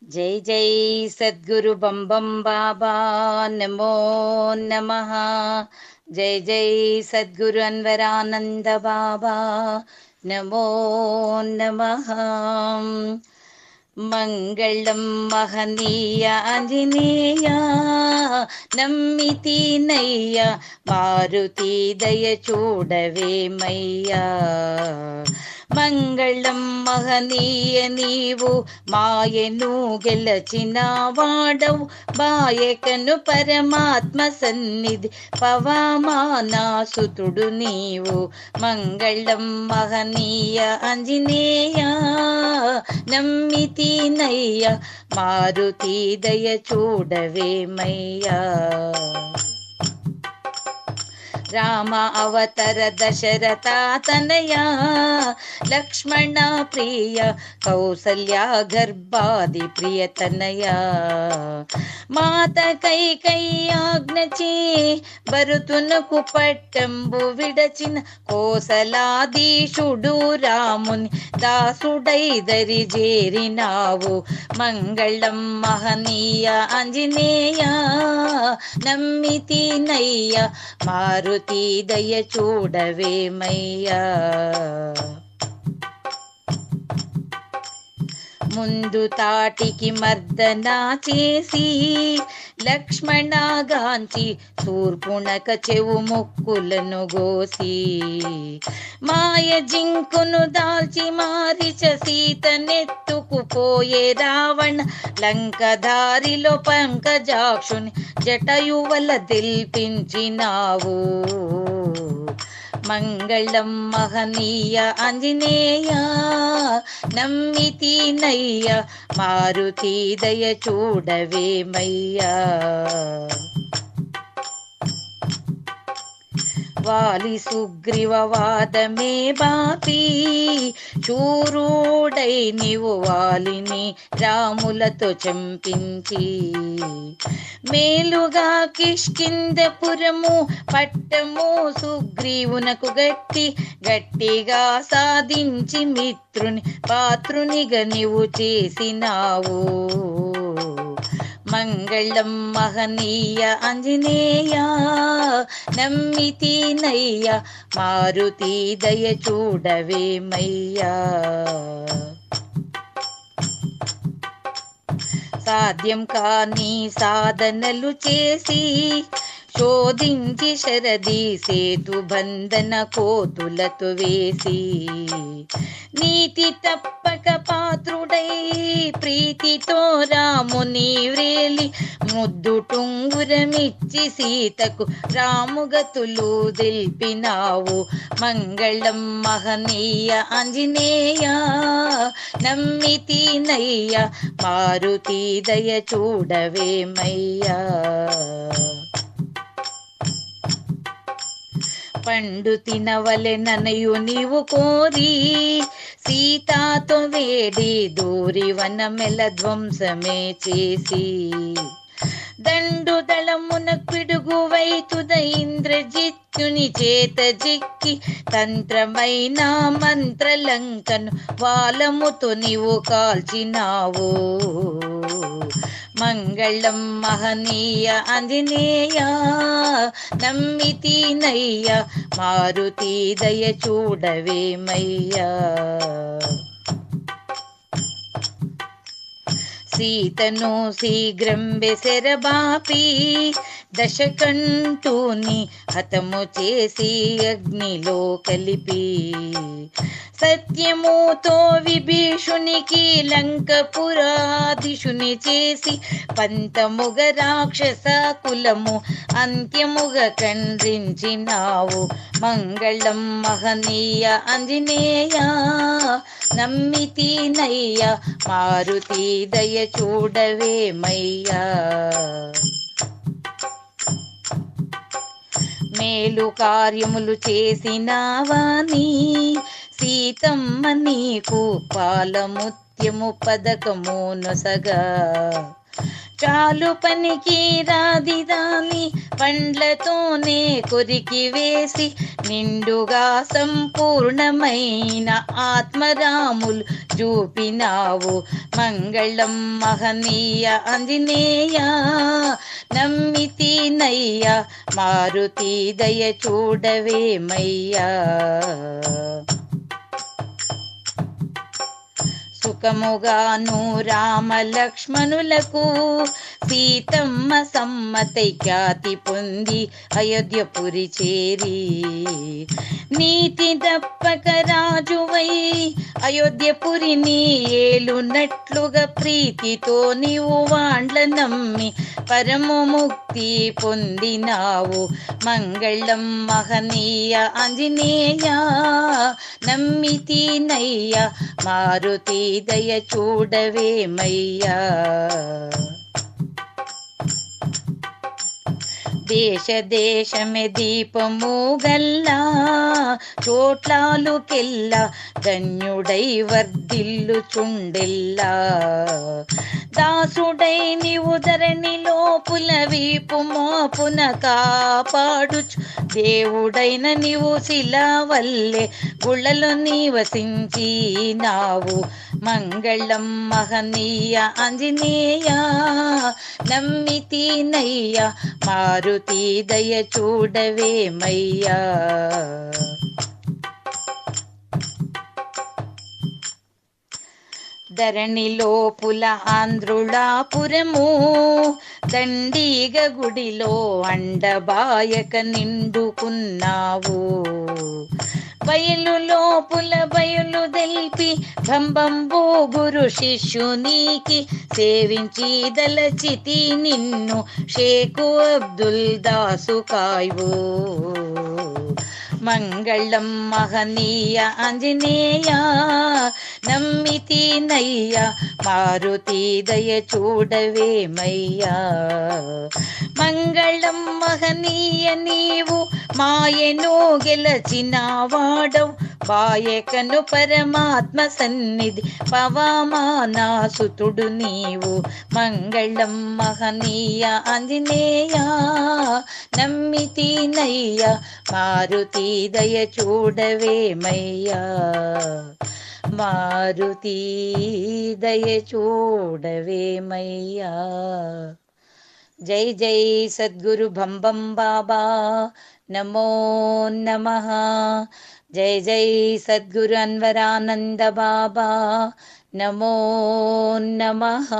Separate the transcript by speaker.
Speaker 1: జై జై సద్గురు బంబం బాబా నమో నమః. జై జై సద్గురు అన్వరానంద బాబా నమో నమః. మంగళం మహనీయ ఆంజనేయ నమ్మితినయ్య మారుతి దయ చూడవేమయ్యా. మంగళం మహనీయ నీవు మాయను గెలచిన వాడవు, బాయకను పరమాత్మ సన్నిధి పవమానాసుతుడు నీవు. మంగళం మహనీయ ఆంజనేయ నమ్మితినయ్య మారుతి దయ చూడవేమయ్యా. రామ అవతర దశరథ తనయ లక్ష్మణ ప్రియ కౌసల్య గర్భాది ప్రియతనయ. మాత కైకయ్యాజ్ఞచే భరతునకు పట్టంబు విడచిన కోసలాధీశుడు రాముని దాసుడై దరి చేరినావు. మంగళం మహనీయ ఆంజనేయ నమ్మితినయ్య మారుతి దయ చూడవేమయ్యా. ముందు తాటికి మర్దన చేసి లక్ష్మణగాంచి తూర్పునక చెవు ముక్కులను గోసి, మాయ జింకును దాల్చి మారిచ సీతనెత్తుకుపోయే రావణ లంక దారిలో పంకజాక్షుని జటయువల దిల్పించినావు. మంగళం మహనీయ ఆంజనేయ నమ్మితినయ్య మారుతి దయ చూడవేమయ్యా. వాలి సుగ్రీవ వాదమే బాపి శూరుడై నీవు వాలిని రాములతో చంపించి, మేలుగా కిష్కింధపురము పట్టము సుగ్రీవునకు గట్టిగా సాధించి మిత్రుని పాత్రునిగా నీవు చేసినావు. మంగళం మహనీయ ఆంజనేయ నమ్మితినయ్య మారుతి దయ చూడవేమయ్యా. సాధ్యం కాని సాధనలు చేసి శోధించి శరది సేతు బంధన కోతులతో వేసి, నీతి తప్పక పాత్రుడై ప్రీతితో రాముని వ్రేలి ముద్దు టుంగురమిచ్చి సీతకు రాముగతులు దిల్పినావు. మంగళం మహనీయ ఆంజనేయ నమ్మితినయ్య మారుతి దయ చూడవేమయ్యా. పండు తినవలె ననయు నీవు కోరి సీతాతో వేడి దూరి వనమెల ధ్వంసమే చేసి, దండు దళమున పిడుగు వైతుద ఇంద్రజిత్తుని చేత జిక్కి తంత్రమైన మంత్రలంకను వాలముతో నీవు కాల్చినావు. మంగళం మహనీయ ఆంజనేయ నమ్మితినయ్య మారుతి దయ చూడవేమయ్యా. సీతను శీఘ్రం బెసెరబాపి దశకంఠుని హతము చేసి అగ్నిలో కలిపి, సత్యముతో విభీషునికి లంకపురాధీశుని చేసి పంతముగ రాక్షస కులము అంత్యముగ ఖండించినావు. మంగళం మహనీయ ఆంజనేయ నమ్మితినయ్య మారుతి దయ చూడవేమయ్యా. మేలు కార్యములు చేసినావాని సీతమ్మ నీకు పాలముత్యము పదకము నొసగా, చాలు పనికి రాదిదాని పండ్లతోనే కొరికి వేసి నిండుగా సంపూర్ణమైన ఆత్మరాములు చూపినావు. మంగళం మహనీయ ఆంజనేయ నమ్మితినయ్యా మారుతి దయ చూడవేమయ్యా. సుఖముగాను రామ లక్ష్మణులకు సీతమ్మ సమ్మతై ఖ్యాతి పొంది అయోధ్యపురి చేరి నీతి దప్పక రాజువై అయోధ్యపురిని ఏలునట్లుగా ప్రీతితో నీవు వాండ్ల నమ్మి పరము ముక్తి పొందినావు. మంగళం మహనీయ ఆంజనేయ నమ్మితినయ్యా మారుతి దయ చూడవేమయ్యా. దేశ దేశమే దీపము గల్లా చోట్లాలుకెల్లా ధన్యుడై వర్ధిల్లుచుండెల్లా. దాసుడై నీవు ధరణిలో పులవీపు మోపున కాపాడుచు దేవుడైన నీవు శిలవల్లే గుళ్ళలో నివసించినావు. మంగళం మహనీయ ఆంజనేయ నమ్మితినయ్యా మారుతి దయ చూడవేమయ్యా. ధరణిలో పుల ఆంధ్రుళాపురము దండిగ గుడిలో అండబాయక నిండుకున్నావు. బయలులో పుల బయలు దెల్పి భంబంబు గురు శిష్యునికి సేవించి దలచితి నిన్ను షేకు అబ్దుల్ దాసు కాయ్వో. మంగళం మహనీయ ఆంజనేయ నమ్మితినయ్యా మారుతి దయ చూడవేమయ్యా. మంగళం మహనీయ నీవు మాయను గెలచిన వాడవు బాయకను పరమాత్మ సన్నిధి పవమానాసుతుడు నీవు. మంగళం మహనీయ ఆంజనేయ నమ్మితినయ్యా మారుతి దయ చూడవేమయ్యా. మారుతి దయ చూడవేమయ్యా. జై జై సద్గురు భంబం బాబా నమో నమః. జై జై సద్గురు అన్వరానంద బాబా నమో నమః.